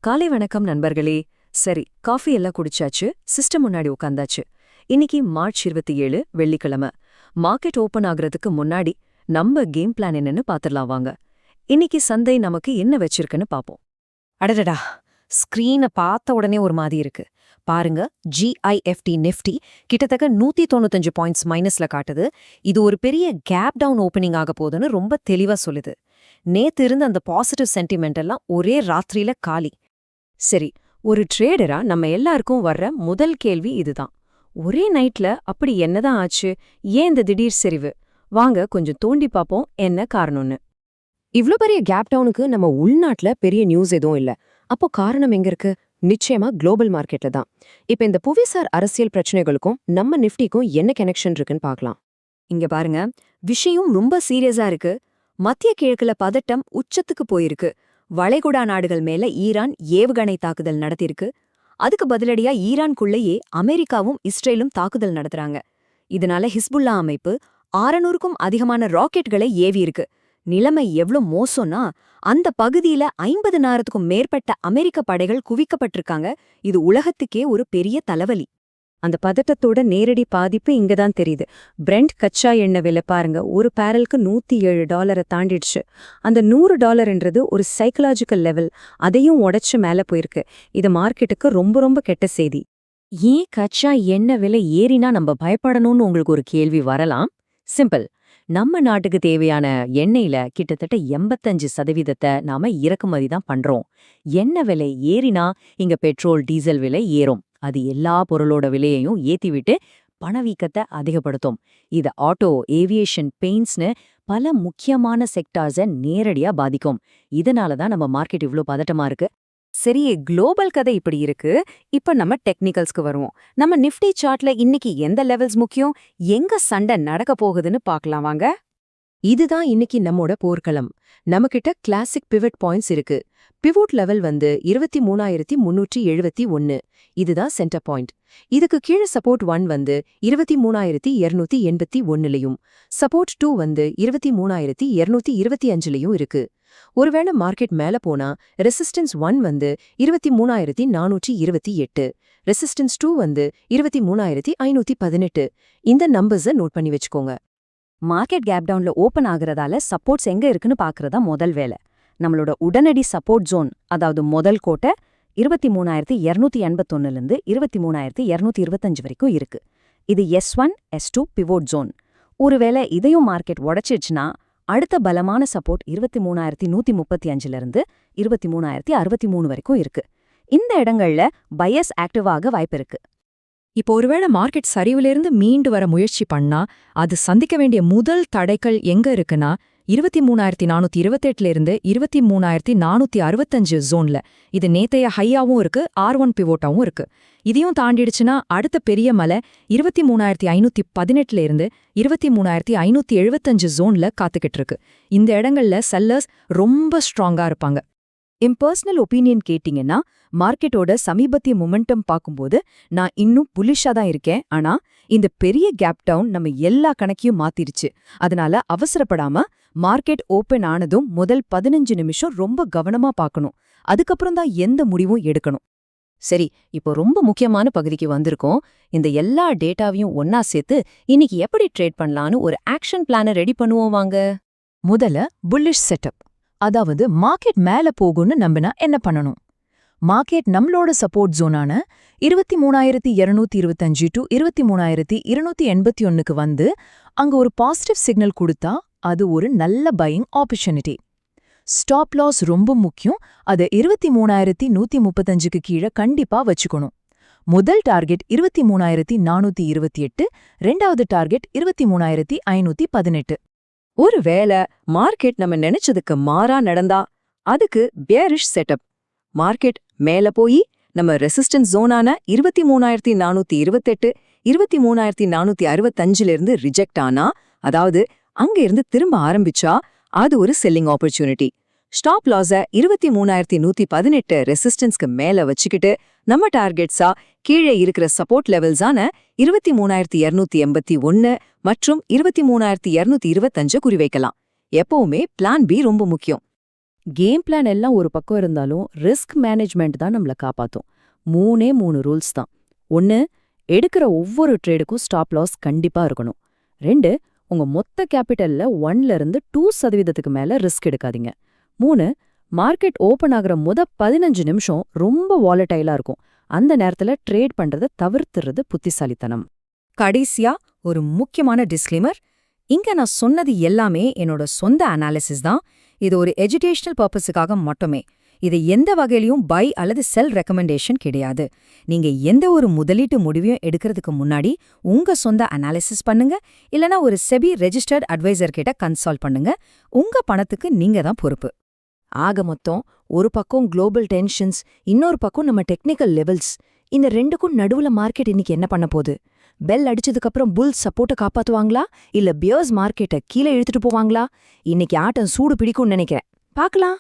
காலை வணக்கம் நண்பர்களே. சரி, காஃபி எல்லாம் குடிச்சாச்சு, சிஸ்டம் முன்னாடி உட்காந்தாச்சு. இன்னைக்கு மார்ச் 27 வெள்ளிக்கிழமை. மார்க்கெட் ஓபன் ஆகுறதுக்கு முன்னாடி நம்ம கேம் பிளான் என்னன்னு பாத்துடலாம் வாங்க. இன்னைக்கு சந்தை நமக்கு என்ன வச்சிருக்குன்னு பாப்போம். அடடடா, ஸ்கிரீனை பார்த்த உடனே ஒரு மாதிரி இருக்கு. பாருங்க, GIFT நிஃப்டி கிட்டத்தட்ட 195 பாயிண்ட்ஸ் மைனஸ்ல காட்டுது. இது ஒரு பெரிய கேப் டவுன் ஓப்பனிங் ஆக போகுதுன்னு ரொம்ப தெளிவா சொல்லுது. நேத்து இருந்த அந்த பாசிட்டிவ் சென்டிமெண்ட் எல்லாம் ஒரே ராத்திரியில காலி. சரி, ஒரு ட்ரேடரா நம்ம எல்லாருக்கும் வர்ற முதல் கேள்வி இதுதான். ஒரே நைட்ல அப்படி என்னதான் ஆச்சு? ஏன் இந்த திடீர் செறிவு? வாங்க கொஞ்சம் தோண்டி பாப்போம் என்ன காரணம்னு. இவ்ளோ பெரிய கேப் டவுனுக்கு நம்ம உள்நாட்டுல பெரிய நியூஸ் எதுவும் இல்ல. அப்போ காரணம் எங்க இருக்கு? நிச்சயமா குளோபல் மார்க்கெட்ல தான். இப்ப இந்த புவிசார் அரசியல் பிரச்சனைகளுக்கும் நம்ம நிஃப்டிக்கும் என்ன கனெக்ஷன் இருக்குன்னு பார்க்கலாம். இங்க பாருங்க, விஷயம் ரொம்ப சீரியஸா இருக்கு. மத்திய கிழக்குல பதட்டம் உச்சத்துக்கு போயிருக்கு. வளைகுடா நாடுகள் மேல ஈரான் ஏவுகணை தாக்குதல் நடத்திருக்கு. அதுக்கு பதிலடியா ஈரான்குள்ளேயே அமெரிக்காவும் இஸ்ரேலும் தாக்குதல் நடத்துறாங்க. இதனால ஹிஸ்புல்லா அமைப்பு 600க்கும் அதிகமான ராக்கெட்களை ஏவியிருக்கு. நிலைமை எவ்ளோ மோசம்னா, அந்த பகுதியில 50,000க்கும் மேற்பட்ட அமெரிக்க படைகள் குவிக்கப்பட்டிருக்காங்க. இது உலகத்துக்கே ஒரு பெரிய தலைவலி. அந்த பதட்டத்தோட நேரடி பாதிப்பு இங்கதான் தெரியுது. பிரெண்ட் கச்சா எண்ணெய் விலை பாருங்க, ஒரு பேரலுக்கு $107 தாண்டிடுச்சு. அந்த $100ன்றது ஒரு சைக்கலாஜிக்கல் லெவல். அதையும் உடைச்சு மேல போயிருக்கு. இது மார்க்கெட்டுக்கு ரொம்ப ரொம்ப கெட்ட செய்தி. ஏன் கச்சா எண்ணெய் விலை ஏறினா நம்ம பயப்படணும்னு உங்களுக்கு ஒரு கேள்வி வரலாம். சிம்பிள். நம்ம நாட்டுக்கு தேவையான எண்ணெயில கிட்டத்தட்ட 85% நாம இறக்குமதி தான் பண்றோம். எண்ணெய் விலை ஏறினா இங்க பெட்ரோல் டீசல் விலை ஏறும். அது எல்லா பொருளோட விலையையும் ஏத்திவிட்டு பணவீக்கத்தை அதிகப்படுத்தும். இது ஆட்டோ, ஏவியேஷன், பெயிண்ட்ஸ்னு பல முக்கியமான செக்டார்ஸை நேரடியா பாதிக்கும். இதனாலதான் நம்ம மார்க்கெட் இவ்ளோ பதட்டமா இருக்கு. சரி, குளோபல் கதை இப்படி இருக்கு. இப்ப நம்ம டெக்னிக்கல்ஸ்க்கு வருவோம். நம்ம நிஃப்டி சார்ட்ல இன்னைக்கு எந்த லெவல்ஸ் முக்கியம், எங்க சண்டை நடக்க போகுதுன்னு பார்க்கலாம் வாங்க. இதுதான் இன்னைக்கு நம்மோட போர்க்களம். நம்மகிட்ட கிளாசிக் பிவட் பாயிண்ட்ஸ் இருக்கு. Pivot level 23,371. இதுதான் சென்டர் பாயிண்ட். இதுக்கு கீழே சப்போர்ட் 1 23,281லையும், சப்போர்ட் 2 23,225லையும் இருக்கு. ஒருவேளை மார்க்கெட் மேல போனா ரெசிஸ்டன்ஸ் 1 23,428, ரெசிஸ்டன்ஸ் 2 23,518. இந்த நம்பர்ஸை நோட் பண்ணி வச்சுக்கோங்க. மார்க்கெட் கேப் டவுன்ல ஓபன் ஆகுறதால சப்போர்ட்ஸ் எங்க இருக்குன்னு பாக்குறதா முதல் வேலை. நம்மளோட உடனடி சப்போர்ட் ஜோன், அதாவது முதல் கோட்டை 23,281லிருந்து 23,225 வரைக்கும் இருக்கு. இது S1, S2 பிவோட் ஜோன். ஒருவேளை இதையும் மார்க்கெட் உடைச்சிடுச்சுன்னா அடுத்த பலமான சப்போர்ட் 23,135லிருந்து 23,063 வரைக்கும் இருக்கு. இந்த இடங்கள்ல பயஸ் ஆக்டிவாக வாய்ப்பு இருக்கு. இப்போ ஒருவேளை மார்க்கெட் சரிவிலிருந்து மீண்டு வர முயற்சி பண்ணா அது சந்திக்க வேண்டிய முதல் தடைகள் எங்க இருக்குன்னா 23,428லிருந்து 23,465 ஜோன்ல. இது நேத்தைய ஹையாவும் இருக்கு, R1 பிவோட்டாவும் இருக்கு. இதையும் தாண்டிடுச்சுன்னா அடுத்த பெரிய மலை 23,518லிருந்து 23,575 ஜோன்ல காத்துக்கிட்டு இருக்கு. இந்த இடங்கள்ல செல்லர்ஸ் ரொம்ப ஸ்ட்ராங்கா இருப்பாங்க. இம்பர்சனல் ஒப்பீனியன் கேட்டிங்கன்னா, மார்க்கெட்டோட சமீபத்திய மொமெண்டம் பார்க்கும்போது நான் இன்னும் புலிஷா தான் இருக்கேன். ஆனா இந்த பெரிய கேப் டவுன் நம்ம எல்லா கணக்கையும் மாத்திருச்சு. அதனால அவசரப்படாம மார்க்கெட் ஓபன் ஆனதும் முதல் 15 நிமிஷம் ரொம்ப கவனமா பார்க்கணும். அதுக்கப்புறம் தான் எந்த முடிவும் எடுக்கணும். சரி, இப்போ ரொம்ப முக்கியமான பகுதிக்கு வந்திருக்கோம். இந்த எல்லா டேட்டாவையும் ஒன்னா சேர்த்து இன்னைக்கு எப்படி ட்ரேட் பண்ணலான்னு ஒரு ஆக்ஷன் பிளானை ரெடி பண்ணுவோம் வாங்க. முதல்ல புல்லிஷ் செட்டப், அதாவது மார்க்கெட் மேல போகும்னு நம்பினா என்ன பண்ணணும்? மார்க்கெட் நம்மளோட சப்போர்ட் ஜோனான 23,225 டு 23,281க்கு வந்து அங்க ஒரு பாசிட்டிவ் சிக்னல் கொடுத்தா அது ஒரு நல்ல பையிங் ஆப்பர்ச்சுனிட்டி. ஸ்டாப் லாஸ் ரொம்ப முக்கியம். அது 23,135க்கு கீழே கண்டிப்பா வச்சுக்கணும். முதல் டார்கெட் 23,428, ரெண்டாவது டார்கெட் 23,518. ஒருவேளை மார்க்கெட் நம்ம நினைச்சதுக்கு மாறா நடந்தா அதுக்கு பேரிஷ் செட்டப். மார்க்கெட் மேல போய் நம்ம ரெசிஸ்டன்ஸ் ஜோனான 23,428, 23,465லிருந்து ரிஜெக்ட் ஆனா, அதாவது அங்க இருந்து திரும்ப ஆரம்பிச்சா அது ஒரு செல்லிங் ஆப்பர்ச்சுனிட்டி. ஸ்டாப் லாஸ 23,118 ரெசிஸ்டன்ஸ்க்கு மேல வச்சுக்கிட்டு நம்ம டார்கெட்ஸா கீழே இருக்கிற சப்போர்ட் லெவல்ஸான 23,281 மற்றும் 23,225 குறிவைக்கலாம். எப்பவுமே பிளான் பி ரொம்ப முக்கியம். கேம் பிளான் எல்லாம் ஒரு பக்கம் இருந்தாலும் ரிஸ்க் மேனேஜ்மெண்ட் தான் நம்மள காப்பாத்தும். 3 ரூல்ஸ் தான். 1, எடுக்கிற ஒவ்வொரு ட்ரேடுக்கும் ஸ்டாப் லாஸ் கண்டிப்பா இருக்கணும். 2, உங்க மொத்த கேபிட்டல்ல 1ல இருந்து 2% மேல ரிஸ்க் எடுக்காதீங்க. 3, மார்க்கெட் ஓபன் ஆகுற 15 நிமிஷம் ரொம்ப வாலடைலா இருக்கும். அந்த நேரத்துல ட்ரேட் பண்றத தவிர்த்துறது புத்திசாலித்தனம். கடைசியா ஒரு முக்கியமான டிஸ்க்ளைமர். இங்க நான் சொன்னது எல்லாமே என்னோட சொந்த அனாலிசிஸ் தான். இது ஒரு எஜுகேஷனல் பர்பஸுக்காக மட்டுமே. இது எந்த வகையிலையும் பை அல்லது செல் ரெக்கமெண்டேஷன் கிடையாது. நீங்க எந்த ஒரு முதலீட்டு முடிவையும் எடுக்கிறதுக்கு முன்னாடி உங்க சொந்த அனாலிசிஸ் பண்ணுங்க, இல்லனா ஒரு செபி ரெஜிஸ்டர்ட் அட்வைசர் கிட்ட கன்சல்ட் பண்ணுங்க. உங்க பணத்துக்கு நீங்க தான் பொறுப்பு. ஆக மொத்தம் ஒரு பக்கம் குளோபல் டென்ஷன்ஸ், இன்னொரு பக்கம் நம்ம டெக்னிக்கல் லெவல்ஸ். இந்த ரெண்டுக்கும் நடுவுல மார்க்கெட் இன்னைக்கு என்ன பண்ண போகுது? பெல் அடிச்சதுக்கு அப்புறம் புல் சப்போர்ட்ட காப்பாத்துவாங்களா, இல்ல பியர்ஸ் மார்க்கெட்டை கீழே இழுத்துட்டு போவாங்களா? இன்னைக்கு ஆட்டம் சூடு பிடிக்கும்னு நினைக்கிறேன். பார்க்கலாம்.